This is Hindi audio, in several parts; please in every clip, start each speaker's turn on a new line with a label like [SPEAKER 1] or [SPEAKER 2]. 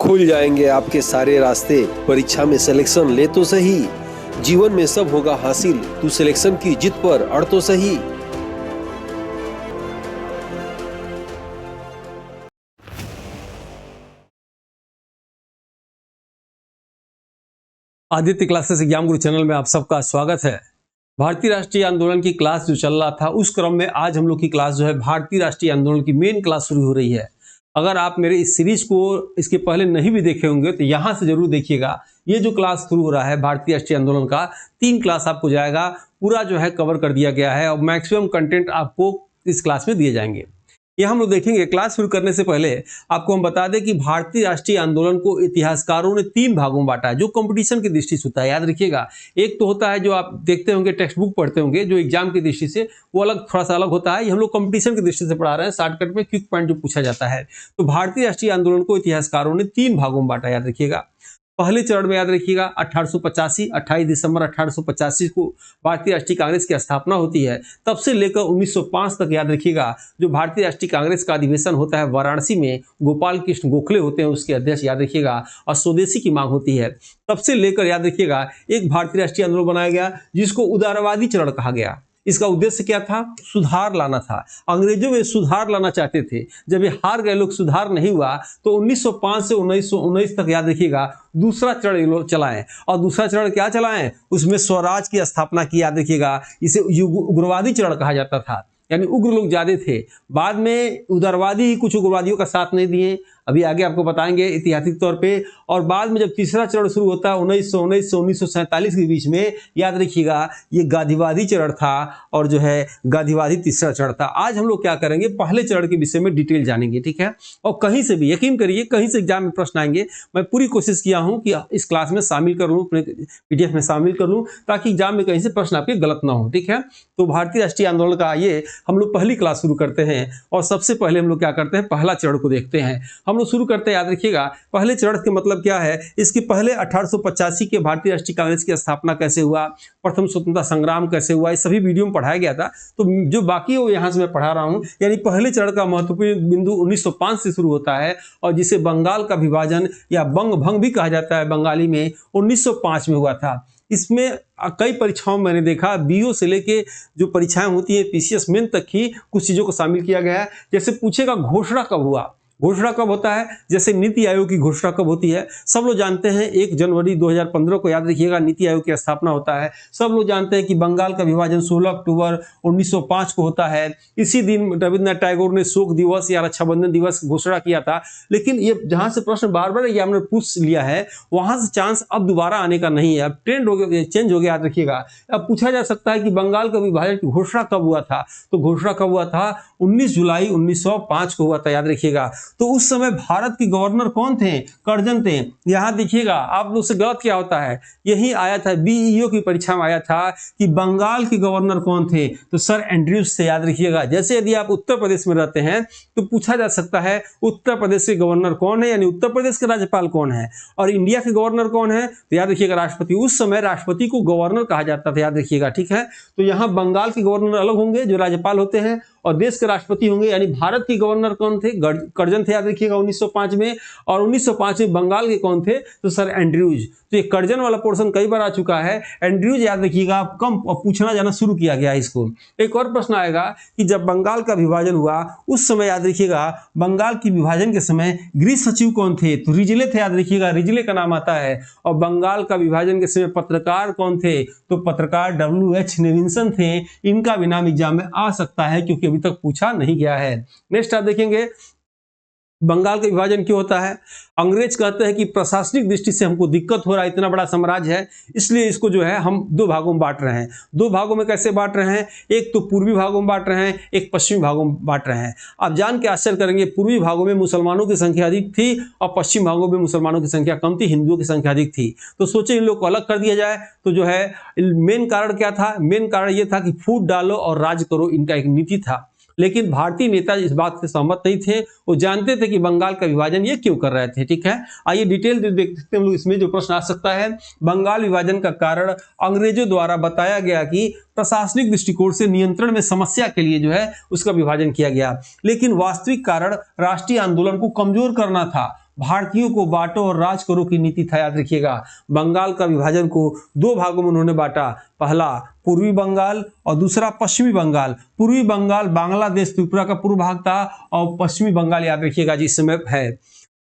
[SPEAKER 1] खुल जाएंगे आपके सारे रास्ते। परीक्षा में सिलेक्शन ले तो सही, जीवन में सब होगा हासिल। तू सिलेक्शन की जिद पर अड़ तो सही।
[SPEAKER 2] आदित्य क्लासेस एग्जाम गुरु चैनल में आप सबका स्वागत है। भारतीय राष्ट्रीय आंदोलन की क्लास जो चल रहा था, उस क्रम में आज हम लोग की क्लास जो है भारतीय राष्ट्रीय आंदोलन की मेन क्लास शुरू हो रही है। अगर आप मेरे इस सीरीज को इसके पहले नहीं भी देखे होंगे तो यहाँ से जरूर देखिएगा। ये जो क्लास शुरू हो रहा है भारतीय राष्ट्रीय आंदोलन का, 3 क्लास आपको जाएगा, पूरा जो है कवर कर दिया गया है और मैक्सिमम कंटेंट आपको इस क्लास में दिए जाएंगे। ये हम लोग देखेंगे। क्लास शुरू करने से पहले आपको हम बता दें कि भारतीय राष्ट्रीय आंदोलन को इतिहासकारों ने 3 भागों में बांटा है, जो कंपटीशन की दृष्टि से होता है। याद रखिएगा, एक तो होता है जो आप देखते होंगे, टेक्स्ट बुक पढ़ते होंगे, जो एग्जाम की दृष्टि से वो अलग, थोड़ा सा अलग होता है। ये हम लोग कंपटीशन की दृष्टि से पढ़ा रहे हैं, शॉर्टकट में क्विक पॉइंट जो पूछा जाता है। तो भारतीय राष्ट्रीय आंदोलन को इतिहासकारों ने 3 भागों में बांटा। याद रखिएगा, पहले चरण में याद रखिएगा 1885, 28 दिसंबर 1885 को भारतीय राष्ट्रीय कांग्रेस की स्थापना होती है। तब से लेकर 1905 तक याद रखिएगा, जो भारतीय राष्ट्रीय कांग्रेस का अधिवेशन होता है वाराणसी में, गोपाल कृष्ण गोखले होते हैं उसके अध्यक्ष, याद रखिएगा, और स्वदेशी की मांग होती है। तब से लेकर याद रखिएगा एक भारतीय राष्ट्रीय आंदोलन बनाया गया जिसको उदारवादी चरण कहा गया। इसका उद्देश्य क्या था? सुधार लाना था। अंग्रेजों में सुधार लाना चाहते थे। जब ये हार गए लोग, सुधार नहीं हुआ, तो 1905 से 1919 तक याद रखिएगा दूसरा चरण ये लोग चलाएं। और दूसरा चरण क्या चलाएं? उसमें स्वराज की स्थापना की। याद रखिएगा, इसे उग्रवादी चरण कहा जाता था, यानी उग्र लोग ज्यादा थे। बाद में उदारवादी कुछ उग्रवादियों का साथ नहीं दिए, अभी आगे आपको बताएंगे ऐतिहासिक तौर पे। और बाद में जब तीसरा चरण शुरू होता है 1919 से 1947 के बीच में, याद रखिएगा ये गांधीवादी चरण था, और जो है गांधीवादी तीसरा चरण था। आज हम लोग क्या करेंगे, पहले चरण के विषय में डिटेल जानेंगे, ठीक है। और कहीं से भी, यकीन करिए, कहीं से एग्जाम में प्रश्न आएंगे। मैं पूरी कोशिश किया हूं कि इस क्लास में शामिल कर लूं, अपने पीडीएफ में शामिल कर लूं, ताकि एग्जाम में कहीं से प्रश्न आपके गलत ना हो, ठीक है। तो भारतीय राष्ट्रीय आंदोलन का ये हम लोग पहली क्लास शुरू करते हैं, और सबसे पहले हम लोग क्या करते हैं, पहला चरण को देखते हैं। हम लोग शुरू करते हैं, याद रखिएगा, पहले चरण के मतलब क्या है। इसके पहले 1885 के भारतीय राष्ट्रीय कांग्रेस की स्थापना कैसे हुआ, प्रथम स्वतंत्रता संग्राम कैसे हुआ, ये सभी वीडियो में पढ़ाया गया था। तो जो बाकी है वो यहाँ से मैं पढ़ा रहा हूँ। यानी पहले चरण का महत्वपूर्ण बिंदु 1905 से शुरू होता है, और जिसे बंगाल का विभाजन या बंग भंग भी कहा जाता है बंगाली में, 1905 में हुआ था। इसमें कई परीक्षाओं में मैंने देखा, बीओ से लेके जो परीक्षाएं होती हैं पीसीएस मेन तक की, कुछ चीजों को शामिल किया गया है। जैसे पूछेगा घोषणा कब हुआ, घोषणा कब होता है, जैसे नीति आयोग की घोषणा कब होती है। सब लोग जानते हैं 1 जनवरी 2015 को, याद रखिएगा, नीति आयोग की स्थापना होता है। सब लोग जानते हैं कि बंगाल का विभाजन 16 अक्टूबर 1905 को होता है। इसी दिन रविन्द्रनाथ टैगोर ने शोक दिवस या रक्षाबंधन दिवस घोषणा किया था। लेकिन ये जहां से प्रश्न बार बार ये हमने पूछ लिया है, वहां से चांस अब दोबारा आने का नहीं है। अब ट्रेंड हो गया, चेंज हो गया, याद रखिएगा। अब पूछा जा सकता है कि बंगाल का विभाजन की घोषणा कब हुआ था, तो घोषणा कब हुआ था, 19 जुलाई 1905 को हुआ था, याद रखिएगा। तो उस समय भारत के गवर्नर कौन थे? कर्जन थे। यहां देखिएगा, आप लोग से गलत क्या होता है, यही आया था बीईओ की परीक्षा में आया था कि बंगाल के गवर्नर कौन थे, तो सर एंड्रयूज थे, याद रखिएगा। जैसे यदि आप उत्तर प्रदेश में रहते हैं तो पूछा जा सकता है उत्तर प्रदेश के गवर्नर कौन है, यानी उत्तर प्रदेश के राज्यपाल कौन है, और इंडिया के गवर्नर कौन है, तो याद रखिएगा राष्ट्रपति। उस समय राष्ट्रपति को गवर्नर कहा जाता था, याद रखिएगा, ठीक है। तो यहां बंगाल के गवर्नर अलग होंगे जो राज्यपाल होते हैं, और देश के राष्ट्रपति होंगे। यानी भारत के गवर्नर कौन थे? कर्जन थे, याद रखिएगा, 1905 में। और 1905 में बंगाल के कौन थे? तो सर एंड्रयूज। तो ये कर्जन वाला पोर्शन कई बार आ चुका है, एंड्रयूज याद रखिएगा, कम पूछना जाना शुरू किया गया इसको। एक और प्रश्न आएगा कि जब बंगाल का विभाजन हुआ उस समय, याद रखिएगा, बंगाल की विभाजन के समय गृह सचिव कौन थे? तो रिजले थे, याद रखिएगा, रिजले का नाम आता है। और बंगाल का विभाजन के समय पत्रकार कौन थे? तो पत्रकार WH नेविंसन थे। इनका भी नाम एग्जाम में आ सकता है, क्योंकि अभी तक पूछा नहीं गया है। नेक्स्ट आप देखेंगे, बंगाल का विभाजन क्यों होता है? अंग्रेज कहते हैं कि प्रशासनिक दृष्टि से हमको दिक्कत हो रहा है, इतना बड़ा साम्राज्य है, इसलिए इसको जो है हम 2 भागों में बांट रहे हैं। 2 भागों में कैसे बांट रहे हैं? एक तो पूर्वी भागों में बांट रहे हैं, एक पश्चिमी भागों में बांट रहे हैं। आप जान के आश्चर्य करेंगे, पूर्वी भागों में मुसलमानों की संख्या अधिक थी और पश्चिम भागों में मुसलमानों की संख्या कम थी, हिंदुओं की संख्या अधिक थी। तो सोचे इन लोग को अलग कर दिया जाए। तो जो है मेन कारण क्या था? मेन कारण यह था कि फूट डालो और राज करो, इनका एक नीति था। लेकिन भारतीय नेता इस बात से सहमत नहीं थे। वो जानते थे कि बंगाल का विभाजन ये क्यों कर रहे थे, ठीक है। आइए डिटेल देखते हैं हम लोग। इसमें जो प्रश्न आ सकता है, बंगाल विभाजन का कारण अंग्रेजों द्वारा बताया गया कि प्रशासनिक दृष्टिकोण से नियंत्रण में समस्या के लिए जो है उसका विभाजन किया गया, लेकिन वास्तविक कारण राष्ट्रीय आंदोलन को कमजोर करना था। भारतीयों को बांटो और राज करो की नीति था, याद रखिएगा। बंगाल का विभाजन को दो भागों में उन्होंने बांटा, पहला पूर्वी बंगाल और दूसरा पश्चिमी बंगाल। पूर्वी बंगाल बांग्लादेश त्रिपुरा का पूर्व भाग था और पश्चिमी बंगाल याद रखिएगा जिस समय है।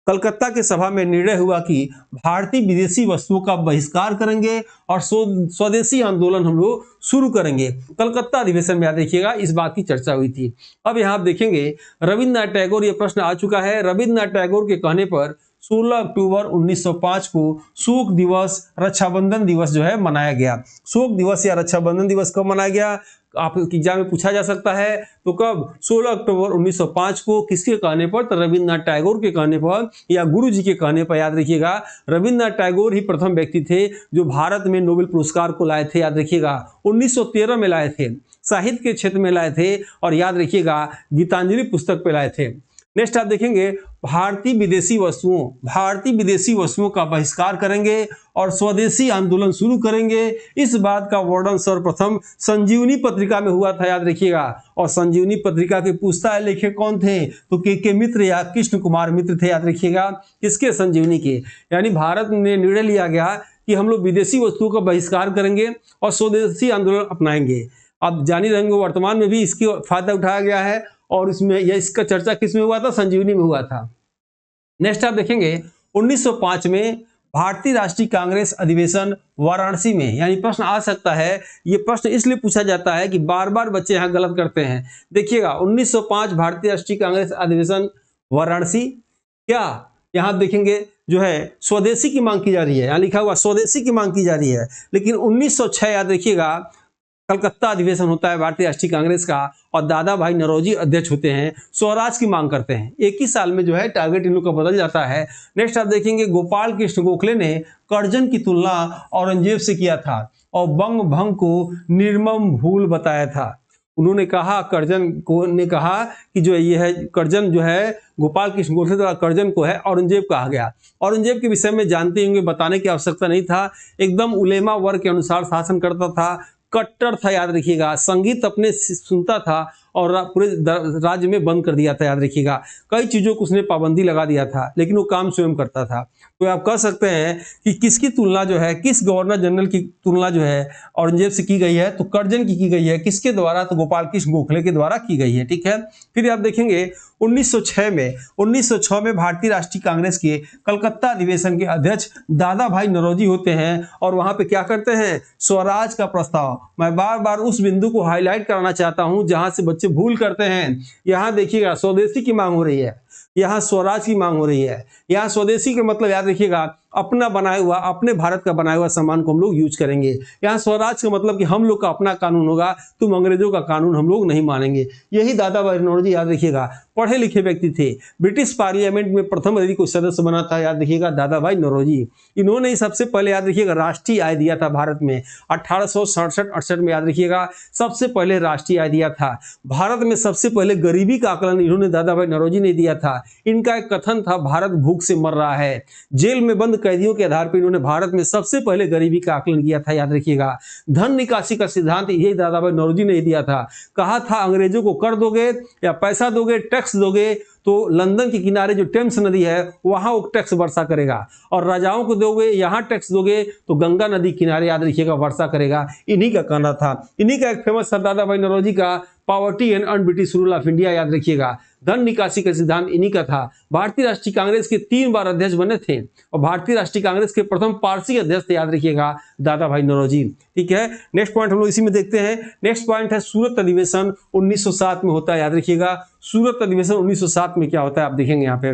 [SPEAKER 2] कलकत्ता के सभा में निर्णय हुआ कि भारतीय विदेशी वस्तुओं का बहिष्कार करेंगे और स्वदेशी आंदोलन हम लोग शुरू करेंगे। कलकत्ता अधिवेशन में याद रखिएगा इस बात की चर्चा हुई थी। अब यहाँ आप देखेंगे रविन्द्रनाथ टैगोर, ये प्रश्न आ चुका है। रविन्द्रनाथ टैगोर के कहने पर 16 अक्टूबर 1905 को शोक दिवस, रक्षाबंधन दिवस जो है मनाया गया। शोक दिवस या रक्षाबंधन दिवस कब मनाया गया, आप एग्जाम में पूछा जा सकता है। तो कब, 16 अक्टूबर 1905 को। किसके कहने पर, तो रविन्द्रनाथ टैगोर के कहने पर या गुरु जी के कहने पर। याद रखिएगा रविन्द्रनाथ टैगोर ही प्रथम व्यक्ति थे जो भारत में नोबेल पुरस्कार को लाए थे। याद रखिएगा 1913 में लाए थे, साहित्य के क्षेत्र में लाए थे और याद रखिएगा गीतांजलि पुस्तक पे लाए थे। नेक्स्ट आप देखेंगे भारतीय विदेशी वस्तुओं का बहिष्कार करेंगे और स्वदेशी आंदोलन शुरू करेंगे। इस बात का वर्णन सर्वप्रथम संजीवनी पत्रिका में हुआ था, याद रखिएगा। और संजीवनी पत्रिका के पुस्तक लेखक कौन थे, तो के मित्र या कृष्ण कुमार मित्र थे, याद रखिएगा। किसके, संजीवनी के। यानी भारत में निर्णय लिया गया कि हम लोग विदेशी वस्तुओं का बहिष्कार करेंगे और स्वदेशी आंदोलन अपनाएंगे। आप जान ही रहेंगे वर्तमान में भी इसकी फायदा उठाया गया है और इसका चर्चा किस में हुआ था, संजीवनी में हुआ था। नेक्स्ट आप देखेंगे 1905 में भारतीय राष्ट्रीय कांग्रेस अधिवेशन वाराणसी में। यानी प्रश्न आ सकता है, ये प्रश्न इसलिए पूछा जाता है कि बार बार बच्चे यहाँ गलत करते हैं। देखिएगा 1905 भारतीय राष्ट्रीय कांग्रेस अधिवेशन वाराणसी, क्या यहाँ देखेंगे जो है स्वदेशी की मांग की जा रही है, यहाँ लिखा हुआ स्वदेशी की मांग की जा रही है। लेकिन 1906 याद रखिएगा कलकत्ता अधिवेशन होता है भारतीय राष्ट्रीय कांग्रेस का और दादा भाई नौरोजी अध्यक्ष होते हैं, स्वराज की मांग करते हैं। एक ही साल में जो है टारगेट इन लोग का बदल जाता है। नेक्स्ट आप देखेंगे गोपाल कृष्ण गोखले ने कर्जन की तुलना औरंगजेब से किया था और बंग भंग को निर्मम भूल बताया था। उन्होंने कहा, कर्जन को ने कहा कि जो ये है कर्जन जो है गोपाल कृष्ण गोखले द्वारा कर्जन को है औरंगजेब कहा गया। औरंगजेब के विषय में जानते होंगे, बताने की आवश्यकता नहीं था। एकदम उलेमा वर्ग के अनुसार शासन करता था, कट्टर था, याद रखिएगा। संगीत अपने सुनता था और पूरे राज्य में बंद कर दिया था, याद रखिएगा। कई चीज़ों को उसने पाबंदी लगा दिया था, लेकिन वो काम स्वयं करता था। तो आप कह सकते हैं कि किसकी तुलना जो है, किस गवर्नर जनरल की तुलना जो है औरंगजेब से की गई है, तो कर्जन की गई है। किसके द्वारा, तो गोपाल कृष्ण गोखले के द्वारा की गई है। ठीक है। फिर आप देखेंगे 1906 में भारतीय राष्ट्रीय कांग्रेस के कलकत्ता अधिवेशन के अध्यक्ष दादा भाई नौरोजी होते हैं और वहां पे क्या करते हैं, स्वराज का प्रस्ताव। मैं बार बार उस बिंदु को हाईलाइट कराना चाहता हूं जहां से बच्चे भूल करते हैं। यहां देखिएगा स्वदेशी की मांग हो रही है, यहाँ स्वराज की मांग हो रही है। यहाँ स्वदेशी के मतलब याद रखिएगा अपना बनाया हुआ, अपने भारत का बनाया हुआ सामान को हम लोग यूज करेंगे। यहाँ स्वराज का मतलब कि हम लोग का अपना कानून होगा, तुम अंग्रेजों का कानून हम लोग नहीं मानेंगे। यही दादा भाई नौरोजी, याद रखिएगा, पढ़े लिखे व्यक्ति थे। ब्रिटिश पार्लियामेंट में प्रथम यदि कोई सदस्य बना था, याद रखिएगा दादा भाई नौरोजी। इन्होंने ही सबसे पहले याद रखिएगा राष्ट्रीय आय दिया था भारत में 1867-68 में, याद रखिएगा सबसे पहले राष्ट्रीय आय दिया था। भारत में सबसे पहले गरीबी का आकलन इन्होंने दादा भाई नौरोजी ने दिया था। इनका एक कथन था, भारत भूख से मर रहा है। जेल में बंद कैदियों के आधार पर इन्होंने भारत में सबसे पहले गरीबी का आकलन किया था, याद रखिएगा। धन निकासी का सिद्धांत यही दादा भाई नौरोजी ने दिया था। कहा था अंग्रेजों को कर दोगे या पैसा दोगे, टैक्स दोगे, तो लंदन के किनारे जो टेम्स नदी है वहां वो टैक्स वर्षा करेगा, और राजाओं को दोगे, यहां टैक्स दोगे तो गंगा नदी किनारे, याद रखिएगा, वर्षा करेगा। इन्हीं का कहना था। इन्हीं का एक फेमस था दादा भाई नौरोजी का poverty and un British rule of India, याद रखिएगा। धन निकासी का सिद्धांत इन्हीं का था। भारतीय राष्ट्रीय कांग्रेस के 3 बार अध्यक्ष बने थे और भारतीय राष्ट्रीय कांग्रेस के प्रथम पारसी अध्यक्ष थे, याद रखिएगा, दादा भाई नौरोजी। ठीक है। नेक्स्ट पॉइंट हम लोग इसी में देखते हैं। नेक्स्ट पॉइंट है सूरत अधिवेशन 1907 में होता है, याद रखिएगा। सूरत अधिवेशन 1907 में क्या होता है आप देखेंगे यहाँ पे।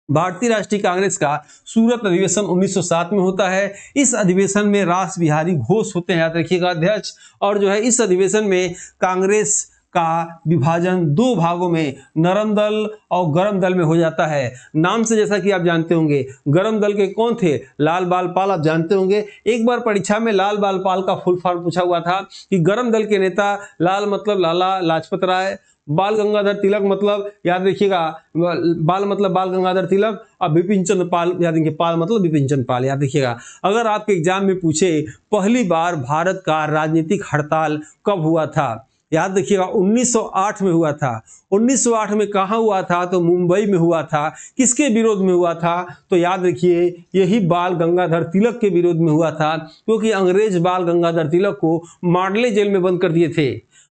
[SPEAKER 2] भारतीय राष्ट्रीय कांग्रेस का सूरत अधिवेशन 1907 में होता है। इस अधिवेशन में रास बिहारी घोष होते हैं, याद रखिएगा, अध्यक्ष। और जो है इस अधिवेशन में कांग्रेस का विभाजन 2 भागों में, नरम दल और गरम दल में हो जाता है। नाम से जैसा कि आप जानते होंगे, गरम दल के कौन थे, लाल बाल पाल, आप जानते होंगे। एक बार परीक्षा में लाल बाल पाल का फुल फॉर्म पूछा हुआ था कि गरम दल के नेता, लाल मतलब लाला लाजपत राय, बाल गंगाधर तिलक मतलब, याद रखिएगा, बाल मतलब बाल गंगाधर तिलक, और बिपिन चंद्र पाल, याद रखिए, पाल मतलब बिपिन चंद्र पाल, याद रखिएगा। अगर आपके एग्जाम में पूछे पहली बार भारत का राजनीतिक हड़ताल कब हुआ था, याद रखिएगा 1908 में हुआ था। 1908 में कहाँ हुआ था? तो मुंबई में हुआ था। किसके विरोध में हुआ था? तो याद रखिए यही बाल गंगाधर तिलक के विरोध में हुआ था, क्योंकि अंग्रेज बाल गंगाधर तिलक को मांडले जेल में बंद कर दिए थे।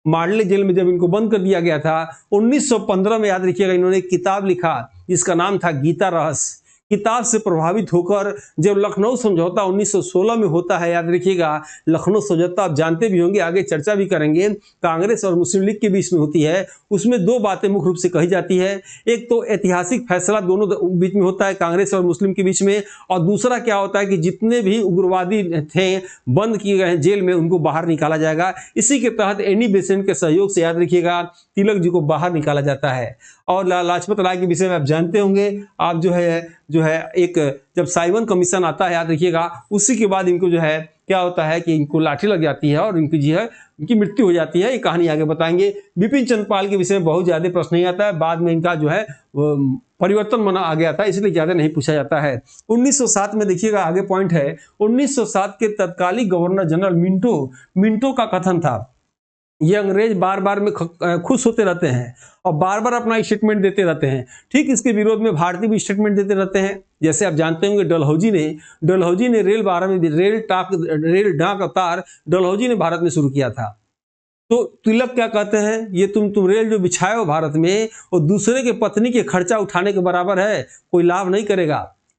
[SPEAKER 2] मांडले जेल में जब इनको बंद कर दिया गया था 1915 में, याद रखिएगा इन्होंने एक किताब लिखा जिसका नाम था गीता रहस्य। किताब से प्रभावित होकर जब लखनऊ समझौता 1916 में होता है, याद रखिएगा लखनऊ समझौता आप जानते भी होंगे, आगे चर्चा भी करेंगे, कांग्रेस और मुस्लिम लीग के बीच में होती है। उसमें दो बातें मुख्य रूप से कही जाती है। एक तो ऐतिहासिक फैसला दोनों बीच में होता है, कांग्रेस और मुस्लिम के बीच में, और दूसरा क्या होता है कि जितने भी उग्रवादी थे बंद किए गए जेल में उनको बाहर निकाला जाएगा। इसी के तहत एनी बेसेंट के सहयोग से, याद रखिएगा, तिलक जी को बाहर निकाला जाता है। और लाजपत राय के विषय में आप जानते होंगे, आप जो है एक जब साइमन कमीशन आता है, याद रखिएगा, उसी के बाद इनको जो है क्या होता है कि इनको लाठी लग जाती है और इनकी जो है इनकी मृत्यु हो जाती है। ये कहानी आगे बताएंगे। बिपिन चंद्रपाल के विषय में बहुत ज्यादा प्रश्न नहीं आता है, बाद में इनका जो है परिवर्तन मना आ गया था, इसलिए ज्यादा नहीं पूछा जाता है। 1907 में देखिएगा आगे पॉइंट है, 1907 के तत्कालीन गवर्नर जनरल मिंटो का कथन था। ये अंग्रेज बार बार में खुश होते रहते हैं और बार बार अपना स्टेटमेंट देते रहते हैं। ठीक इसके विरोध में भारतीय भी स्टेटमेंट देते रहते हैं। जैसे आप जानते होंगे डलहौजी ने रेल डाक अवतार डलहौजी ने भारत में शुरू किया था। तो तिलक क्या कहते हैं, ये तुम रेल जो बिछाए हो भारत में, वो दूसरे के पत्नी के खर्चा उठाने के बराबर है, कोई लाभ नहीं करेगा।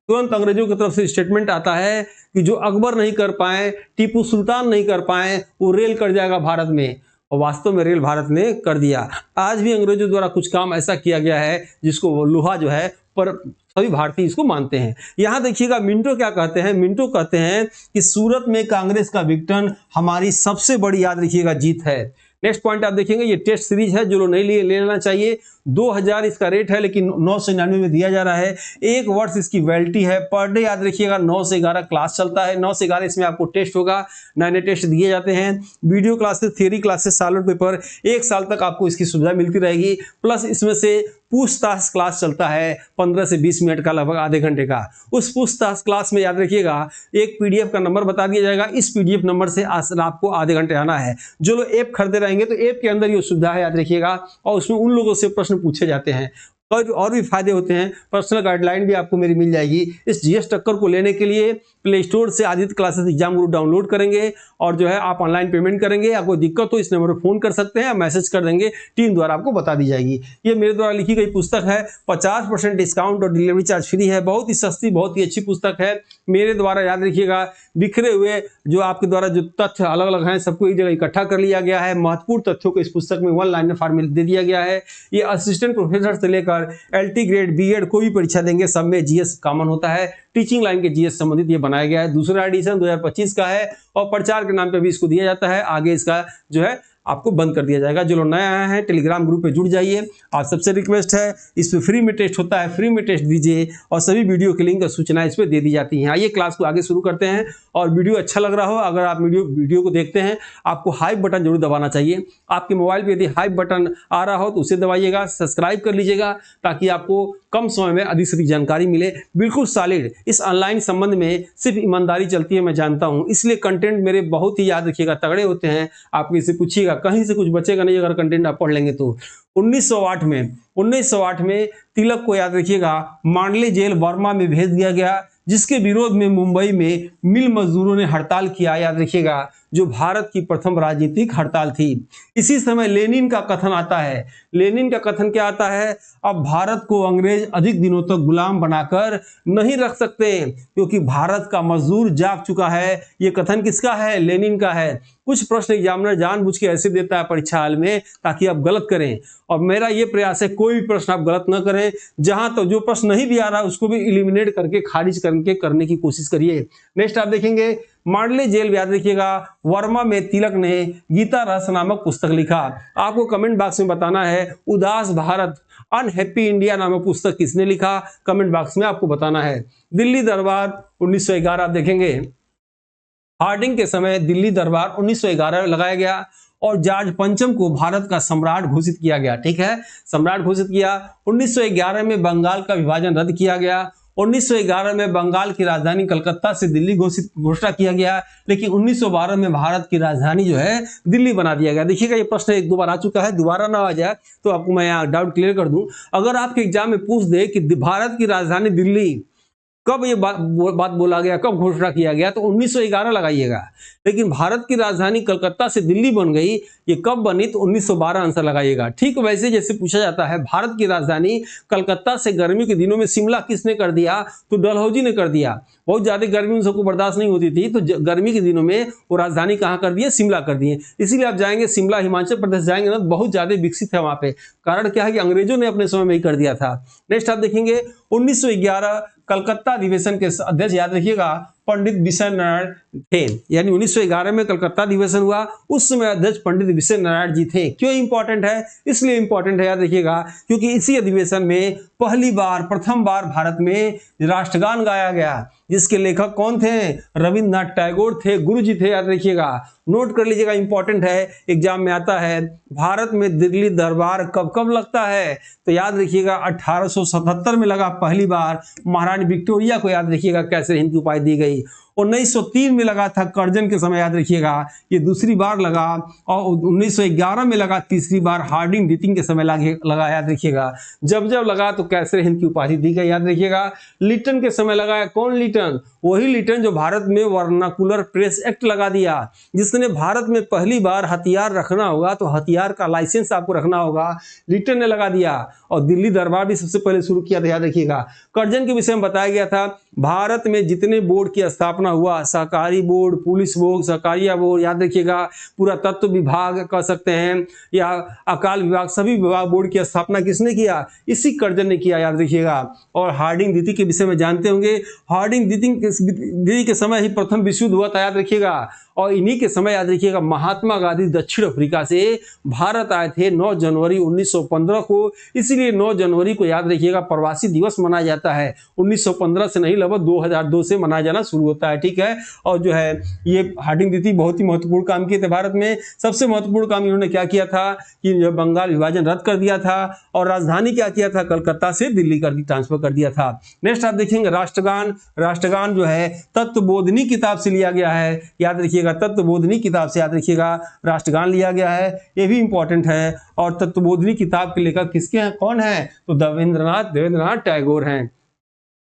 [SPEAKER 2] तुरंत अंग्रेजों की तरफ से स्टेटमेंट आता है कि जो अकबर नहीं कर पाए, टीपू सुल्तान नहीं कर पाए, वो रेल कर जाएगा भारत में। और वास्तव में रेल भारत ने कर दिया। आज भी अंग्रेजों द्वारा कुछ काम ऐसा किया गया है जिसको वो लोहा जो है, पर सभी भारतीय इसको मानते हैं। यहां देखिएगा मिंटो क्या कहते हैं, मिंटो कहते हैं कि सूरत में कांग्रेस का विघटन हमारी सबसे बड़ी, याद रखिएगा, जीत है। नेक्स्ट पॉइंट आप देखेंगे, ये टेस्ट सीरीज है, जो लोग नहीं लिए ले लेना चाहिए। 2000 इसका रेट है, लेकिन 999 में दिया जा रहा है। एक वर्ष इसकी वैलिडिटी है। पर डे याद रखिएगा 9 से 11 क्लास चलता है। 9 से 11 इसमें आपको टेस्ट होगा, नए टेस्ट दिए जाते हैं। Video classes, theory classes, solve paper, 1 साल तक आपको इसकी सुविधा मिलती रहेगी। प्लस इसमें से पूछताछ क्लास चलता है 15 से 20 मिनट का, लगभग आधे घंटे का। उस पूछताछ क्लास में, याद रखिएगा, एक पीडीएफ का नंबर बता दिया जाएगा। इस पीडीएफ नंबर से आपको आधे घंटे आना है। जो लोग ऐप खरीदे रहेंगे तो ऐप के अंदर ये सुविधा है, याद रखिएगा, और उसमें उन लोगों से प्रश्न पूछे जाते हैं। और भी फायदे होते हैं। पर्सनल गाइडलाइन भी आपको मेरी मिल जाएगी। इस जीएस टक्कर को लेने के लिए प्ले स्टोर से आदित्य क्लासेस एग्जाम गुरु डाउनलोड करेंगे और जो है आप ऑनलाइन पेमेंट करेंगे। या कोई दिक्कत हो इस नंबर पर फोन कर सकते हैं या मैसेज कर देंगे, टीम द्वारा आपको बता दी जाएगी। ये मेरे द्वारा लिखी गई पुस्तक है, 50% डिस्काउंट और डिलीवरी चार्ज फ्री है। बहुत ही सस्ती, बहुत ही अच्छी पुस्तक है मेरे द्वारा। याद रखिएगा, बिखरे हुए जो आपके द्वारा जो तथ्य अलग अलग हैं, सबको एक जगह इकट्ठा कर लिया गया है। महत्वपूर्ण तथ्यों को इस पुस्तक में 1 लाइन फॉर्मेट दे दिया गया है। ये असिस्टेंट प्रोफेसर से लेकर LT ग्रेड, बीएड कोई भी परीक्षा देंगे, सब में जीएस कॉमन होता है। टीचिंग लाइन के जीएस संबंधित ये बनाया गया है। दूसरा एडिशन 2025 का है और प्रचार के नाम पे भी इसको दिया जाता है। आगे इसका जो है आपको बंद कर दिया जाएगा। जो लोग नए आए हैं टेलीग्राम ग्रुप पे जुड़ जाइए। आप सबसे रिक्वेस्ट है, इस पे फ्री में टेस्ट होता है, फ्री में टेस्ट दीजिए और सभी वीडियो की लिंक और सूचनाएं इस पे दे दी जाती हैं। आइए क्लास को आगे शुरू करते हैं। और वीडियो अच्छा लग रहा हो, अगर आप वीडियो को देखते हैं, आपको हाइप बटन जरूर दबाना चाहिए। आपके मोबाइल पे यदि हाइप बटन आ रहा हो तो उसे दबाइएगा, सब्सक्राइब कर लीजिएगा, ताकि आपको कम समय में अधिक से अधिक जानकारी मिले। बिल्कुल सॉलिड इस ऑनलाइन संबंध में सिर्फ ईमानदारी चलती है, मैं जानता हूं, इसलिए कंटेंट मेरे बहुत ही, याद रखिएगा, तगड़े होते हैं। आप किसी पूछिएगा, कहीं से कुछ बचेगा नहीं अगर कंटेंट आप पढ़ लेंगे तो। 1908 में तिलक को, याद रखिएगा, मांडले जेल बर्मा में भेज दिया गया, जिसके विरोध में मुंबई में मिल मजदूरों ने हड़ताल किया। याद रखिएगा, जो भारत की प्रथम राजनीतिक हड़ताल थी। इसी समय लेनिन का कथन आता है। लेनिन का कथन क्या आता है, अब भारत को अंग्रेज अधिक दिनों तक गुलाम बनाकर नहीं रख सकते, क्योंकि भारत का मजदूर जाग चुका है। ये कथन किसका है? लेनिन का है। कुछ प्रश्न एग्जामिनर जानबूझ के ऐसे देता है परीक्षा हाल में ताकि आप गलत करें, और मेरा ये प्रयास है कोई भी प्रश्न आप गलत न करें। जहां तो जो प्रश्न नहीं भी आ रहा उसको भी इलिमिनेट करके, खारिज करके करने की कोशिश करिए। नेक्स्ट आप देखेंगे, मांडले जेल, याद रखिएगा, वर्मा में तिलक ने गीता रहस्य नामक पुस्तक लिखा। आपको कमेंट बॉक्स में बताना है, उदास भारत अनहैप्पी इंडिया नामक पुस्तक किसने लिखा, कमेंट बॉक्स में आपको बताना है। दिल्ली दरबार 1911 आप देखेंगे, हार्डिंग के समय दिल्ली दरबार 1911 लगाया गया और जॉर्ज पंचम को भारत का सम्राट घोषित किया गया। ठीक है, सम्राट घोषित किया। 1911 में बंगाल का विभाजन रद्द किया गया। 1911 में बंगाल की राजधानी कलकत्ता से दिल्ली घोषणा किया गया, लेकिन 1912 में भारत की राजधानी जो है दिल्ली बना दिया गया। देखिएगा ये प्रश्न एक दो बार आ चुका है, दोबारा ना आ जाए तो आपको मैं यहाँ डाउट क्लियर कर दूं। अगर आपके एग्जाम में पूछ दे कि भारत की राजधानी दिल्ली कब ये बात बोला गया, कब घोषणा किया गया, तो 1911 लगाइएगा। लेकिन भारत की राजधानी कलकत्ता से दिल्ली बन गई, ये कब बनी, तो 1912 आंसर लगाइएगा। ठीक वैसे जैसे पूछा जाता है भारत की राजधानी कलकत्ता से गर्मी के दिनों में शिमला किसने कर दिया, तो डलहौजी ने कर दिया। बहुत ज्यादा गर्मी उन सबको बर्दाश्त नहीं होती थी, तो गर्मी के दिनों में वो राजधानी कहाँ कर दिए, शिमला कर दिए। इसीलिए आप जाएंगे शिमला, हिमाचल प्रदेश जाएंगे ना, बहुत ज्यादा विकसित है वहां पे। कारण क्या है कि अंग्रेजों ने अपने समय में ही कर दिया था। नेक्स्ट आप देखेंगे 1911 कलकत्ता अधिवेशन के अध्यक्ष याद रखिएगा पंडित विशय नारायण थे। यानी 1911 में कलकत्ता अधिवेशन हुआ, उस समय अध्यक्ष पंडित विशय नारायण जी थे। क्यों इंपॉर्टेंट है, इसलिए इंपॉर्टेंट है याद रखिएगा क्योंकि इसी अधिवेशन में प्रथम बार भारत में राष्ट्रगान गाया गया, जिसके लेखक कौन थे, रविंद्रनाथ टैगोर थे, गुरु जी थे। याद रखिएगा, नोट कर लीजिएगा, इंपॉर्टेंट है, एग्जाम में आता है। भारत में दिल्ली दरबार कब कब लगता है, तो याद रखिएगा 1877 में लगा पहली बार। महारानी विक्टोरिया को याद रखिएगा कैसर हिंद की उपाधि दी गई। 1903 में लगा था कर्जन के समय, याद रखिएगा ये दूसरी बार लगा। और 1911 में लगा तीसरी बार, हार्डिंग डीटिंग के समय लगा, याद रखिएगा। जब जब लगा तो कैसर हिंद की उपाधि दी गई, याद रखिएगा। लिटन के समय लगा, कौन लिटन, वही लिटन जो भारत में वर्नाकुलर प्रेस एक्ट लगा दिया, जिसने भारत में पहली बार हथियार रखना होगा तो हथियार का लाइसेंस आपको रखना होगा, लिटन ने लगा दिया। और दिल्ली दरबार भी सबसे पहले शुरू किया था, याद रखिएगा। कर्जन के विषय में बताया गया था भारत में जितने बोर्ड की स्थापना हुआ, सहकारी बोर्ड, पुलिस बोर्ड, सहकारिया बोर्ड, याद रखिएगा, पुरातत्व विभाग कह सकते हैं या अकाल विभाग, सभी विभाग बोर्ड की स्थापना किसने किया, इसी कर्जन ने किया, याद रखिएगा। और हार्डिंग डीटी के विषय में जानते होंगे, हार्डिंग डीटी के समय ही प्रथम विश्व युद्ध हुआ था, याद रखिएगा। और इन्हीं के समय याद रखिएगा महात्मा गांधी दक्षिण अफ्रीका से भारत आए थे 9 जनवरी 1915 को। इसीलिए 9 जनवरी को याद रखिएगा प्रवासी दिवस मनाया जाता है। 1915 से नहीं, लगभग 2002 से मनाया जाना शुरू होता है, ठीक है। और जो है ये हार्डिंग डीटी बहुत ही महत्वपूर्ण काम किए थे भारत में। सबसे महत्वपूर्ण काम इन्होंने क्या किया था कि जो बंगाल विभाजन रद्द कर दिया था और राजधानी क्या किया था, कलकत्ता से दिल्ली ट्रांसफर कर दिया था। नेक्स्ट आप देखेंगे राष्ट्रगान जो है तत्वबोधिनी किताब से लिया गया है, याद रखिएगा। तत्वबोधिनी किताब से याद रखिएगा राष्ट्रगान लिया गया है, ये भी इंपॉर्टेंट है। और तत्वबोधिनी किताब के लेखक किसके हैं, कौन है, तो देवेंद्रनाथ टैगोर हैं।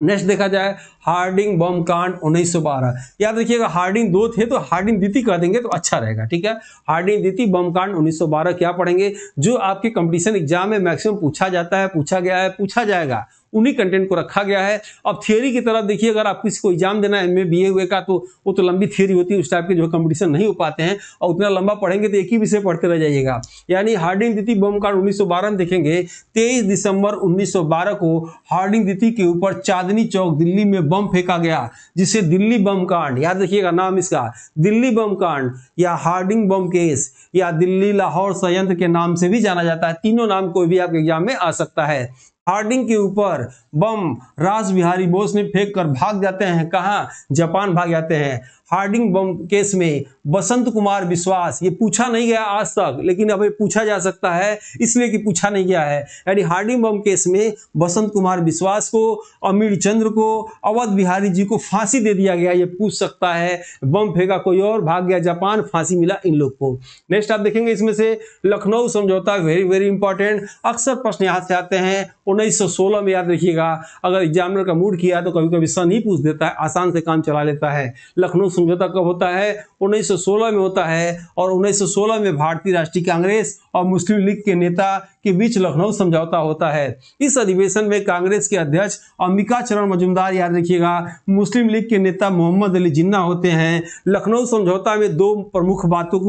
[SPEAKER 2] नेक्स्ट देखा जाए हार्डिंग बम कांड 1912, याद रखिएगा हार्डिंग 2 थे तो हार्डिंग डीटी कर देंगे तो अच्छा रहेगा, ठीक है। हार्डिंग डीटी बम कांड 1912 क्या पढ़ेंगे, जो आपके कंपटीशन एग्जाम में मैक्सिमम पूछा जाता है, पूछा गया है, पूछा जाएगा, उन्हीं कंटेंट को रखा गया है। अब थियरी की तरफ देखिए, अगर आप किसी को एग्जाम देना है MA BA हुए का, तो वो तो लंबी थियरी होती है, उस टाइप के जो कंपटीशन नहीं हो पाते हैं, और उतना लंबा पढ़ेंगे तो एक ही विषय पढ़ते रह जाइएगा। यानी हार्डिंग डीटी बम कांड 1912 में देखेंगे 23 दिसंबर 1912 को हार्डिंग डीटी के ऊपर चांदनी चौक दिल्ली में बम फेंका गया, जिसे दिल्ली बम कांड, याद रखिएगा नाम इसका, दिल्ली बम कांड या हार्डिंग बम केस या दिल्ली लाहौर संयंत्र के नाम से भी जाना जाता है। तीनों नाम कोई भी आपके एग्जाम में आ सकता है। हार्डिंग के ऊपर बम रास बिहारी बोस ने फेंक कर भाग जाते हैं, कहाँ, जापान भाग जाते हैं। हार्डिंग बम केस में बसंत कुमार विश्वास, ये पूछा नहीं गया आज तक, लेकिन अब ये पूछा जा सकता है, इसलिए कि पूछा नहीं गया है। यानी हार्डिंग बम केस में बसंत कुमार विश्वास को, अमीर चंद्र को, अवध बिहारी जी को फांसी दे दिया गया, ये पूछ सकता है। बम फेंका कोई और, भाग गया जापान, फांसी मिला इन लोग को। नेक्स्ट आप देखेंगे इसमें से लखनऊ समझौता, वेरी वेरी इंपॉर्टेंट, अक्सर प्रश्न यहाँ से आते हैं। 1916 में याद रखिएगा, अगर एग्जामिनर का मूड किया तो कभी कभी सन ही पूछ देता है, आसान से काम चला लेता है। लखनऊ समझौता कब होता है, 1916 में होता है। और 1916 में भारतीय राष्ट्रीय कांग्रेस और मुस्लिम लीग के नेता के बीच लखनऊ समझौता होता है। इस अधिवेशन में कांग्रेस के अध्यक्ष अंबिका चरण मजूमदार, याद रखिएगा, मुस्लिम लीग के नेता मोहम्मद अली जिन्ना होते हैं। लखनऊ समझौता में दो मुख्य बातों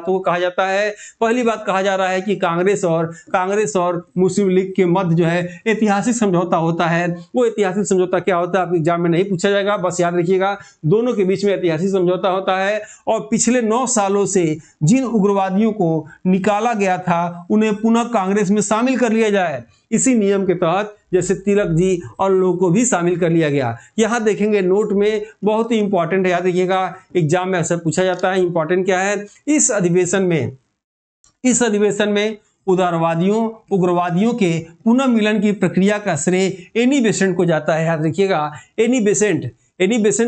[SPEAKER 2] को कहा जाता है। पहली बात कहा जा रहा है कि कांग्रेस और मुस्लिम लीग के मध्य जो है ऐतिहासिक समझौता होता है। वो ऐतिहासिक समझौता क्या होता है, आपके एग्जाम में नहीं पूछा जाएगा, बस याद रखिएगा दोनों के बीच में ऐतिहासिक समझौता होता है। और पिछले 9 सालों से जिन उग्रवादियों को निकाला गया था उन्हें पुनः कांग्रेस में शामिल कर लिया जाए, इसी नियम के तहत जैसे तिलक जी और लोगों को भी शामिल कर लिया गया। यहां देखेंगे नोट में, बहुत ही इंपॉर्टेंट है, याद रखिएगा एग्जाम में ऐसा पूछा जाता है। इंपॉर्टेंट क्या है, इस अधिवेशन में उदारवादियों उग्रवादियों के पुनः मिलन की प्रक्रिया का श्रेय एनी बेसेंट को जाता है। याद रखिएगा एनी बेसेंट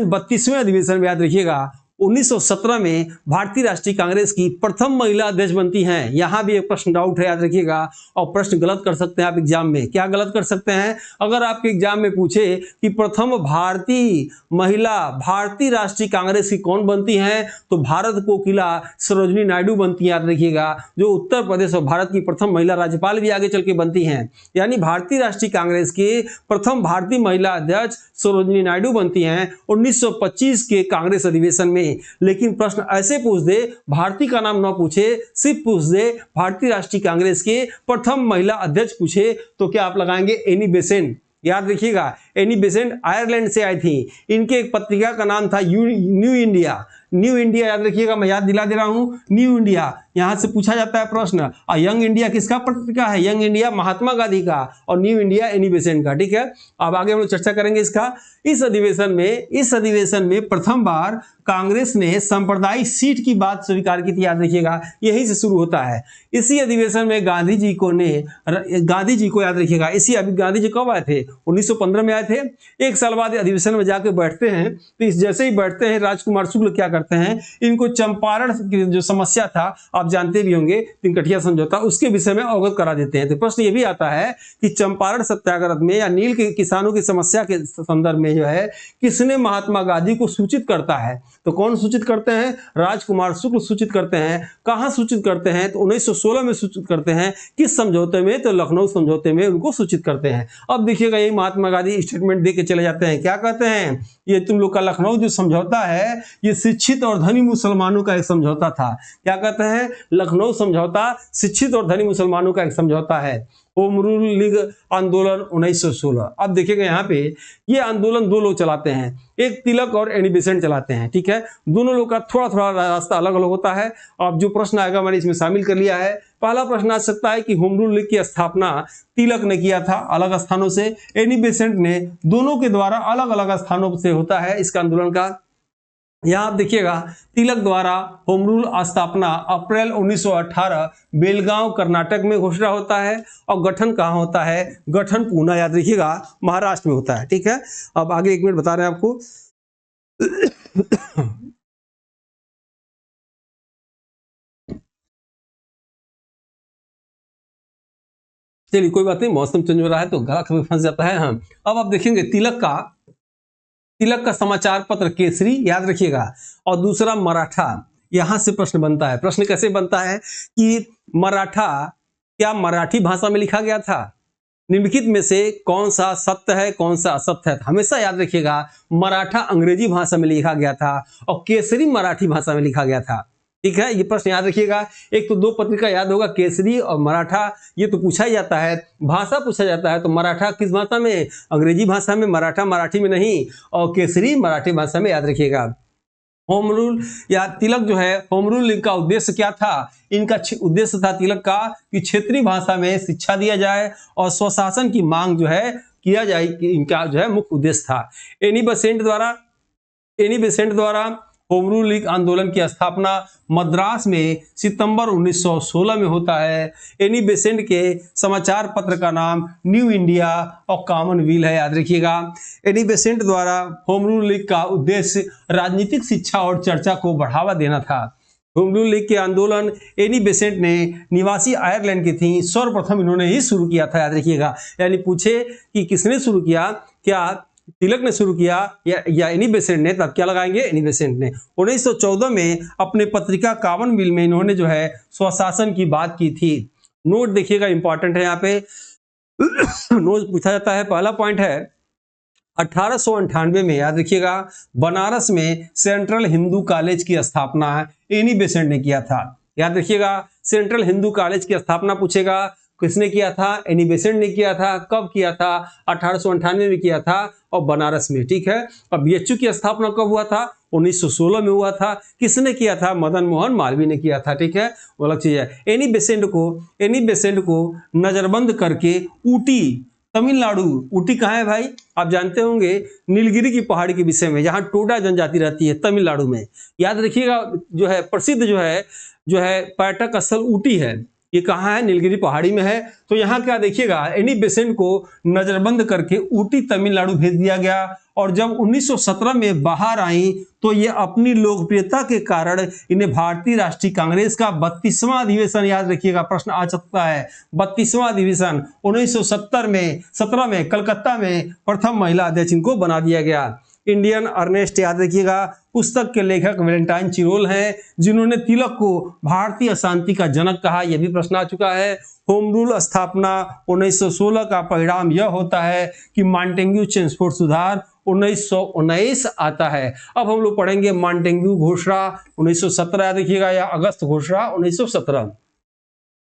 [SPEAKER 2] 32वें अधिवेशन में, याद रखिएगा 1917 में भारतीय राष्ट्रीय कांग्रेस की प्रथम महिला अध्यक्ष बनती हैं। यहां भी एक प्रश्न डाउट है, याद रखिएगा, और प्रश्न गलत कर सकते हैं आप एग्जाम में। क्या गलत कर सकते हैं? अगर आपके एग्जाम में पूछे कि प्रथम भारतीय महिला भारतीय राष्ट्रीय कांग्रेस की कौन बनती हैं, तो भारत कोकिला सरोजिनी नायडू बनती हैं। याद रखिएगा, जो उत्तर प्रदेश और भारत की प्रथम महिला राज्यपाल भी आगे चल के बनती हैं। यानी भारतीय राष्ट्रीय कांग्रेस की प्रथम भारतीय महिला अध्यक्ष सरोजिनी नायडू बनती हैं 1925 के कांग्रेस अधिवेशन में। लेकिन प्रश्न ऐसे पूछ दे, भारतीय का नाम ना पूछे, सिर्फ पूछ दे भारतीय राष्ट्रीय कांग्रेस के प्रथम महिला अध्यक्ष पूछे, तो क्या आप लगाएंगे? Annie Besant. याद रखिएगा एनी बेसेंट आयरलैंड से आई थी। इनके एक पत्रिका का नाम था न्यू इंडिया। न्यू इंडिया याद रखिएगा, मैं याद दिला दे रहा हूं, न्यू इंडिया। यहां से पूछा जाता है प्रश्न, यंग इंडिया किसका पत्रिका है? यंग इंडिया महात्मा गांधी का, और न्यू इंडिया एनी बेसेंट का। ठीक है, अब आगे हम लोग चर्चा करेंगे इसका। इस अधिवेशन में प्रथम बार कांग्रेस ने सांप्रदायिक सीट की बात स्वीकार की थी। याद रखिएगा यहीं से शुरू होता है। इसी अधिवेशन में गांधी जी को याद रखिएगा, गांधी जी कब आए थे? 1915 में आए थे। एक साल बाद अधिवेशन में जाकर बैठते हैं, तो जैसे ही बैठते हैं राजकुमार शुक्ल क्या करते हैं, इनको चंपारण की जो समस्या था, आप जानते भी होंगे, तिनकठिया समझौता, उसके विषय में अवगत करा देते हैं। तो प्रश्न ये भी आता है कि चंपारण सत्याग्रह में या नील के किसानों की समस्या के संदर्भ में जो है किसने महात्मा गांधी को सूचित करता है? तो कौन सूचित करते हैं? राजकुमार शुक्ल सूचित करते हैं। कहां सूचित करते हैं? तो 1916 में सूचित करते हैं। किस समझौते में? तो लखनऊ समझौते में उनको सूचित करते हैं। अब देखिएगा यही महात्मा गांधी स्टेटमेंट दे के चले जाते हैं। क्या कहते हैं? ये तुम लोग का लखनऊ जो समझौता है, ये शिक्षित और धनी मुसलमानों का एक समझौता था। क्या कहते हैं? लखनऊ समझौता शिक्षित और धनी मुसलमानों का एक समझौता है। होम रूल लीग आंदोलन 1916। अब देखिएगा यहाँ पे ये आंदोलन दो लोग चलाते हैं, एक तिलक और एनी बेसेंट चलाते हैं। ठीक है, दोनों लोग का थोड़ा थोड़ा रास्ता अलग अलग होता है। अब जो प्रश्न आएगा मैंने इसमें शामिल कर लिया है। पहला प्रश्न आ सकता है कि होम रूल लीग की स्थापना तिलक ने किया था अलग स्थानों से, एनी बेसेंट ने, दोनों के द्वारा अलग अलग स्थानों से होता है इसका आंदोलन का। यहां आप देखिएगा तिलक द्वारा होम रूल स्थापना अप्रैल 1918 बेलगांव कर्नाटक में घोषणा होता है, और गठन कहां होता है? गठन पूना, याद रखिएगा, महाराष्ट्र में होता है। ठीक है, अब आगे 1 मिनट बता रहे हैं आपको। चलिए कोई बात नहीं, मौसम चेंज हो रहा है तो गला कभी फंस जाता है। हम अब आप देखेंगे तिलक का समाचार पत्र केसरी, याद रखिएगा, और दूसरा मराठा। यहां से प्रश्न बनता है। प्रश्न कैसे बनता है कि मराठा क्या मराठी भाषा में लिखा गया था? निम्नलिखित में से कौन सा सत्य है, कौन सा असत्य है? हमेशा याद रखिएगा मराठा अंग्रेजी भाषा में लिखा गया था और केसरी मराठी भाषा में लिखा गया था। ठीक है, ये प्रश्न याद रखिएगा। एक तो दो पत्रिका याद होगा, केसरी और मराठा, ये तो पूछा ही जाता है। भाषा पूछा जाता है तो मराठा किस भाषा में? अंग्रेजी भाषा में, मराठा मराठी में नहीं, और केसरी मराठी भाषा में, याद रखिएगा। होम रूल या तिलक जो है, होम रूल का उद्देश्य क्या था? इनका उद्देश्य था तिलक का कि क्षेत्रीय भाषा में शिक्षा दिया जाए और स्वशासन की मांग जो है किया जाए, इनका जो है मुख्य उद्देश्य था। एनी बेसेंट द्वारा होम रूल लीग आंदोलन की स्थापना मद्रास में सितंबर 1916 में होता है। एनी बेसेंट के समाचार पत्र का नाम न्यू इंडिया और कॉमनवेल्थ है, याद रखिएगा। एनी बेसेंट द्वारा होम रूल लीग का उद्देश्य राजनीतिक शिक्षा और चर्चा को बढ़ावा देना था। होम रूल लीग के आंदोलन एनी बेसेंट ने निवासी आयरलैंड की थी, सर्वप्रथम इन्होंने ही शुरू किया था, याद रखिएगा। यानी पूछे कि किसने शुरू किया, क्या तिलक ने शुरू किया या एनी बेसेंट ने, तब क्या लगाएंगे? एनी बेसेंट ने। 1914 में अपने पत्रिका कॉमनवेल्थ में इन्होंने जो है स्वशासन की बात की थी। नोट देखिएगा, इंपॉर्टेंट है यहाँ पे नोट पूछा जाता है। पहला पॉइंट है 1898 में, याद रखिएगा, बनारस में सेंट्रल हिंदू कॉलेज की स्थापना एनी बेसेंट ने किया था। याद रखिएगा, सेंट्रल हिंदू कॉलेज की स्थापना पूछेगा, किसने किया था? एनी बेसेंट ने किया था। कब किया था? 1898 में किया था, और बनारस में। ठीक है, अब बीएचयू की स्थापना कब हुआ था? 1916 में हुआ था। किसने किया था? मदन मोहन मालवीय ने किया था। ठीक है, वो अलग चीज है। एनी बेसेंट को नजरबंद करके ऊटी, तमिलनाडु, ऊटी कहाँ है भाई? आप जानते होंगे, नीलगिरी की पहाड़ी के विषय में, जहां टोडा जनजाति रहती है, तमिलनाडु में। याद रखिएगा, जो है प्रसिद्ध जो है पर्यटक स्थल ऊटी है। ये कहाँ है? नीलगिरी पहाड़ी में है। तो यहाँ क्या देखिएगा, एनी बेसेंट को नजरबंद करके ऊटी तमिलनाडु भेज दिया गया और जब 1917 में बाहर आई तो ये अपनी लोकप्रियता के कारण इन्हें भारतीय राष्ट्रीय कांग्रेस का 32वां अधिवेशन, याद रखिएगा प्रश्न आ सकता है, 32वां अधिवेशन 1917 में कलकत्ता में प्रथम महिला अध्यक्ष इनको बना दिया गया। इंडियन अर्नेस्ट, याद रखिएगा, पुस्तक के लेखक वैलेंटाइन चिरोल हैं, जिन्होंने तिलक को भारतीय अशांति का जनक कहा, यह भी प्रश्न आ चुका है। होम रूल स्थापना 1916 का परिणाम यह होता है कि मॉन्टेग्यू चेम्सफोर्ड सुधार 1919 आता है। अब हम लोग पढ़ेंगे मॉन्टेग्यू घोषणा 1917, याद रखिएगा, या अगस्त घोषणा 1917,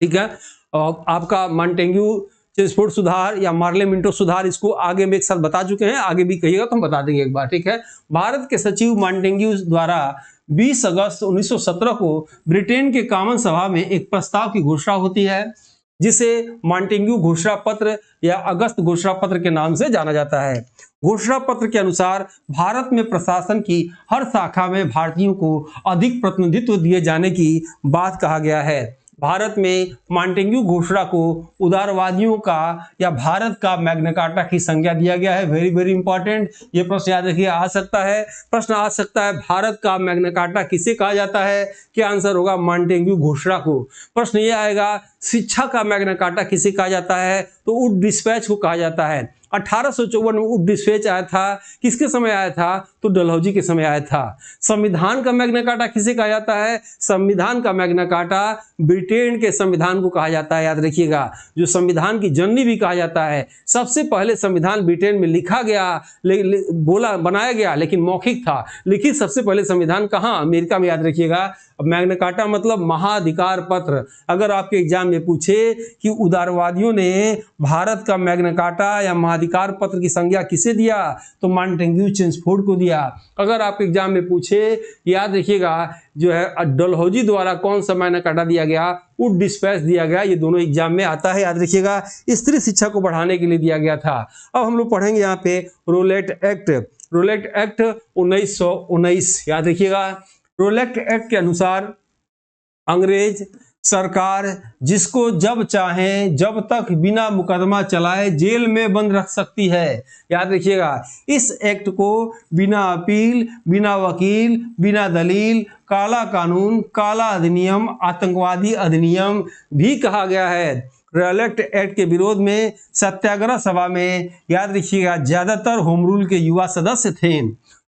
[SPEAKER 2] ठीक है। आपका मॉन्टेग्यू चेम्सफोर्ड सुधार या मार्ले मिंटो सुधार, इसको आगे में एक साथ बता चुके हैं, आगे भी कहिएगा तो हम बता देंगे एक बार, ठीक है। भारत के सचिव मॉन्टेग्यू द्वारा 20 अगस्त 1917 को ब्रिटेन के कॉमन सभा में एक प्रस्ताव की घोषणा होती है, जिसे मॉन्टेग्यू घोषणा पत्र या अगस्त घोषणा पत्र के नाम से जाना जाता है। घोषणा पत्र के अनुसार भारत में प्रशासन की हर शाखा में भारतीयों को अधिक प्रतिनिधित्व दिए जाने की बात कहा गया है। भारत में मॉन्टेग्यू घोषणा को उदारवादियों का या भारत का मैग्ना कार्टा की संज्ञा दिया गया है। वेरी वेरी इंपॉर्टेंट, ये प्रश्न याद रखिए, आ सकता है, प्रश्न आ सकता है, भारत का मैग्ना कार्टा किसे कहा जाता है? क्या आंसर होगा? मॉन्टेग्यू घोषणा को। प्रश्न ये आएगा, शिक्षा का मैग्ना कार्टा किसे कहा जाता है? तो वुड डिस्पैच को कहा जाता है। 1854 में वुड डिस्पैच आया था, किसके समय आया था? तो डलहौजी के समय आया था। संविधान का मैग्ना कार्टा किसे कहा जाता है? संविधान का मैग्ना कार्टा ब्रिटेन के संविधान को कहा जाता है, याद रखिएगा, जो संविधान की जननी भी कहा जाता है। सबसे पहले संविधान ब्रिटेन में लिखा गया, बनाया गया, लेकिन मौखिक था। लिखित सबसे पहले संविधान कहाँ? अमेरिका में, याद रखिएगा। मैग्ना कार्टा मतलब महाधिकार पत्र। अगर आपके एग्जाम में पूछे कि उदारवादियों ने भारत का मैग्ना कार्टा या महाधिकार पत्र की संज्ञा किसे दिया, तो मॉन्टेग्यू चेम्सफोर्ड को दिया। अगर आपके एग्जाम में पूछे, याद रखिएगा, जो है डलहौजी द्वारा कौन सा मैग्ना कार्टा दिया गया? वुड डिस्पैच दिया गया। ये दोनों एग्जाम में आता है, याद रखिएगा। स्त्री शिक्षा को बढ़ाने के लिए दिया गया था। अब हम लोग पढ़ेंगे यहाँ पे रोलेट एक्ट। रोलेट एक्ट 1919, याद रखिएगा। रोलेट एक्ट के अनुसार अंग्रेज सरकार जिसको जब चाहे जब तक बिना मुकदमा चलाए जेल में बंद रख सकती है, याद रखिएगा। इस एक्ट को बिना अपील, बिना वकील, बिना दलील काला कानून, काला अधिनियम, आतंकवादी अधिनियम भी कहा गया है। रोलेट एक्ट के विरोध में सत्याग्रह सभा में, याद रखिएगा, ज्यादातर होम रूल के युवा सदस्य थे।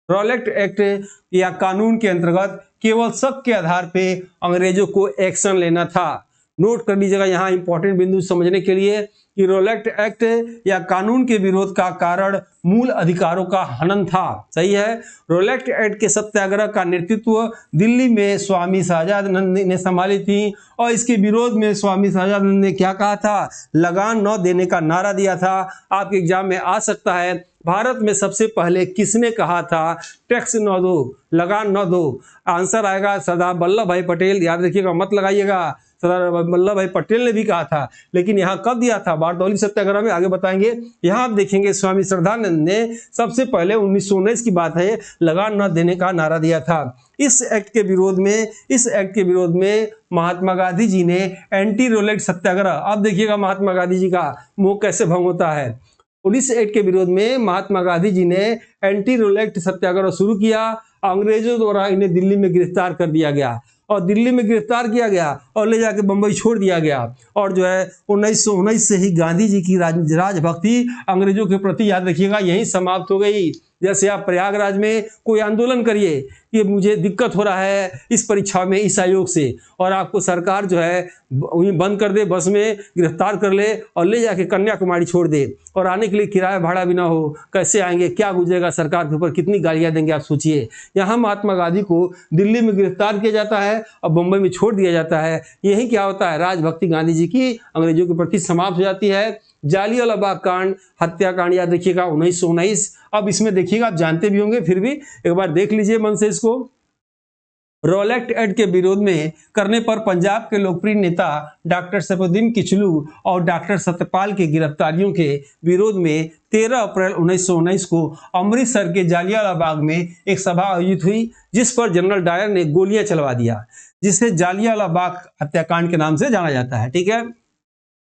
[SPEAKER 2] रोलेट एक्ट या कानून के अंतर्गत केवल शक के आधार पे अंग्रेजों को एक्शन लेना था। नोट कर लीजिएगा यहाँ इंपॉर्टेंट बिंदु समझने के लिए कि रोलेट एक्ट या कानून के विरोध का कारण मूल अधिकारों का हनन था। सही है। रोलेट एक्ट के सत्याग्रह का नेतृत्व दिल्ली में स्वामी सहजानंद ने संभाली थी और इसके विरोध में स्वामी सहजानंद ने क्या कहा था? लगान न देने का नारा दिया था। आपके एग्जाम में आ सकता है, भारत में सबसे पहले किसने कहा था टैक्स न दो, लगान न दो? आंसर आएगा सरदार वल्लभ भाई पटेल। याद रखिएगा, मत लगाइएगा, सरदार वल्लभ भाई पटेल ने भी कहा था। लेकिन यहाँ कब दिया था? बारडोली सत्याग्रह में, आगे बताएंगे। यहाँ आप देखेंगे स्वामी श्रद्धानंद ने सबसे पहले 1919 की बात है, लगान न देने का नारा दिया था। इस एक्ट के विरोध में महात्मा गांधी जी ने एंटी रोलेट सत्याग्रह, अब देखिएगा महात्मा गांधी जी का मुंह कैसे भंग होता है। पुलिस एक्ट के विरोध में महात्मा गांधी जी ने एंटी रोलेट सत्याग्रह शुरू किया। अंग्रेजों द्वारा इन्हें दिल्ली में गिरफ्तार कर दिया गया और दिल्ली में गिरफ्तार किया गया और ले जाके बंबई छोड़ दिया गया। और जो है 1919 से ही गांधी जी की राजभक्ति अंग्रेजों के प्रति, याद रखिएगा, यही समाप्त हो गई। जैसे आप प्रयागराज में कोई आंदोलन करिए कि मुझे दिक्कत हो रहा है इस परीक्षा में इस आयोग से, और आपको सरकार जो है बंद कर दे, बस में गिरफ्तार कर ले और ले जाके कन्याकुमारी छोड़ दे, और आने के लिए किराया भाड़ा भी ना हो, कैसे आएंगे? क्या गुजरेगा सरकार के ऊपर? कितनी गालियां देंगे आप सोचिए। यहाँ महात्मा गांधी को दिल्ली में गिरफ्तार किया जाता है और बम्बई में छोड़ दिया जाता है। यही क्या होता है? राजभक्ति गांधी जी की अंग्रेजों के प्रति समाप्त हो जाती है। जालियांवाला बाग कांड, हत्याकांड, याद रखिएगा 1919। अब इसमें देखिएगा, आप जानते भी होंगे, फिर भी एक बार देख लीजिए मन से इसको। रोलेट एक्ट के विरोध में करने पर पंजाब के लोकप्रिय नेता डॉक्टर सैफुद्दीन किचलू और डॉक्टर सत्यपाल की गिरफ्तारियों के विरोध में 13 अप्रैल 1919 को अमृतसर के जालियांवाला बाग में एक सभा आयोजित हुई, जिस पर जनरल डायर ने गोलियां चलवा दिया। जिसे जालियांवाला बाग हत्याकांड के नाम से जाना जाता है। ठीक है,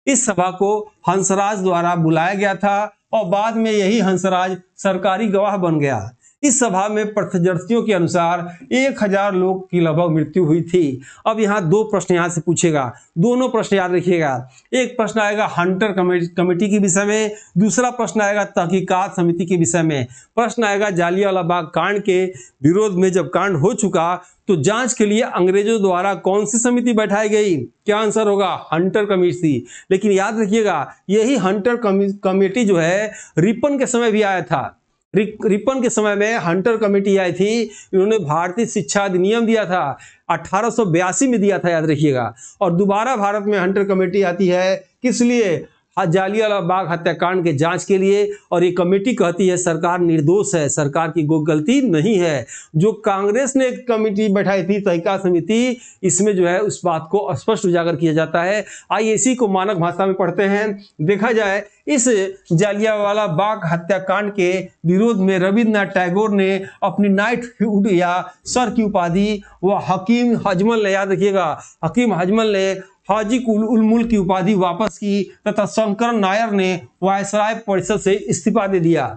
[SPEAKER 2] इस सभा को हंसराज द्वारा बुलाया गया था और बाद में यही हंसराज सरकारी गवाह बन गया। इस सभा में प्रत्यक्षदर्शियों के अनुसार 1000 लोग की लगभग मृत्यु हुई थी। अब यहाँ दो प्रश्न यहाँ से पूछेगा, दोनों प्रश्न याद रखिएगा। एक प्रश्न आएगा हंटर कमेटी के विषय में, दूसरा प्रश्न आएगा तहकीकात समिति के विषय में। प्रश्न आएगा जालियांवाला बाग कांड के विरोध में जब कांड हो चुका तो जांच के लिए अंग्रेजों द्वारा कौन सी समिति बैठाई गई? क्या आंसर होगा? Hunter committee. लेकिन याद रखिएगा यही हंटर कमेटी जो है रिपन के समय भी आया था। रिपन के समय में हंटर कमेटी आई थी, इन्होंने भारतीय शिक्षा अधिनियम दिया था, 1882 में दिया था, याद रखिएगा। और दोबारा भारत में हंटर कमेटी आती है किस लिए? जालियांवाला बाग हत्याकांड के जांच के लिए। और ये कमेटी कहती है सरकार निर्दोष है, सरकार की कोई गलती नहीं है। जो कांग्रेस ने एक कमेटी बैठाई थी तहकीकात समिति, इसमें जो है उस बात को स्पष्ट उजागर किया जाता है। आइए इसी को मानक भाषा में पढ़ते हैं। देखा जाए इस जालियांवाला बाग हत्याकांड के विरोध में रविन्द्रनाथ टैगोर ने अपनी नाइटहुड या सर की उपाधि व हकीम हजमल ने, याद रखिएगा, हकीम हजमल ने हाजी उल मुल्क की उपाधि वापस की तथा शंकर नायर ने वायसराय परिषद से इस्तीफा दे दिया।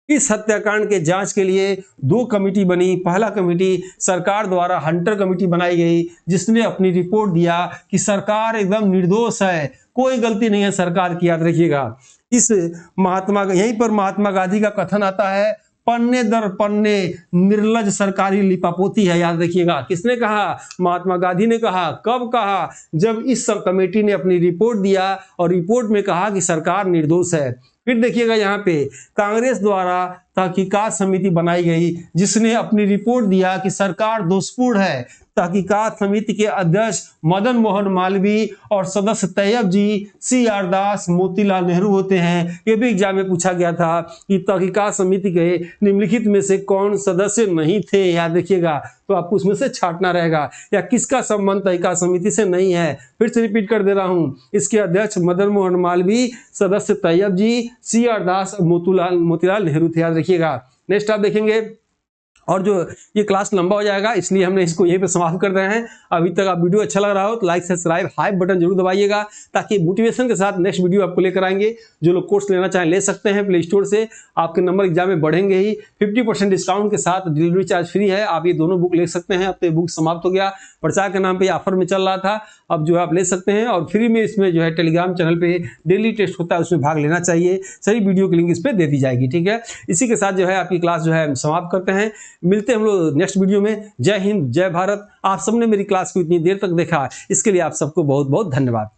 [SPEAKER 2] इस हत्याकांड के जांच के लिए दो कमेटी बनी। पहला कमेटी सरकार द्वारा हंटर कमेटी बनाई गई, जिसने अपनी रिपोर्ट दिया कि सरकार एकदम निर्दोष है, कोई गलती नहीं है सरकार की, याद रखिएगा। इस यहीं पर महात्मा गांधी का कथन आता है, पन्ने दर पन्ने निर्लज सरकारी लिपापोती है, याद रखिएगा। किसने कहा? महात्मा गांधी ने कहा। कब कहा? जब इस सब कमेटी ने अपनी रिपोर्ट दिया और रिपोर्ट में कहा कि सरकार निर्दोष है। फिर देखिएगा यहाँ पे कांग्रेस द्वारा तहकीकात समिति बनाई गई, जिसने अपनी रिपोर्ट दिया कि सरकार दोषपूर्ण है। तहकीकात समिति के अध्यक्ष मदन मोहन मालवीय और सदस्य तैयब जी, CR दास, मोतीलाल नेहरू होते हैं। ये भी एग्जाम में पूछा गया था कि तहकीकात समिति के निम्नलिखित में से कौन सदस्य नहीं थे, याद रखिएगा। तो आपको उसमें से छांटना रहेगा या किसका संबंध तहकीकात समिति से नहीं है। फिर से रिपीट कर दे रहा हूं, इसके अध्यक्ष मदन मोहन मालवीय, सदस्य तैयब जी, CR दास, मोतीलाल नेहरू थे, याद रखिएगा। नेक्स्ट आप देखेंगे, और जो ये क्लास लंबा हो जाएगा इसलिए हमने इसको यहीं पे समाप्त कर रहे हैं। अभी तक आप वीडियो अच्छा लग रहा हो तो लाइक सब्सक्राइब हाई बटन जरूर दबाइएगा, ताकि मोटिवेशन के साथ नेक्स्ट वीडियो आपको लेकर आएंगे। जो लोग कोर्स लेना चाहें ले सकते हैं प्ले स्टोर से, आपके नंबर एग्जाम में बढ़ेंगे ही। 50% डिस्काउंट के साथ डिलीवरी चार्ज फ्री है। आप ये दोनों बुक ले सकते हैं। अब तो ये बुक समाप्त हो गया, प्रचार के नाम पे ऑफर में चल रहा था, अब जो है आप ले सकते हैं। और फ्री में इसमें जो है टेलीग्राम चैनल पे डेली टेस्ट होता है, उसमें भाग लेना चाहिए। सही वीडियो की लिंक इस पर दे दी जाएगी। ठीक है, इसी के साथ जो है आपकी क्लास जो है समाप्त करते हैं। मिलते हैं हम लोग नेक्स्ट वीडियो में। जय हिंद, जय भारत। आप सबने मेरी क्लास को इतनी देर तक देखा, इसके लिए आप सबको बहुत बहुत धन्यवाद।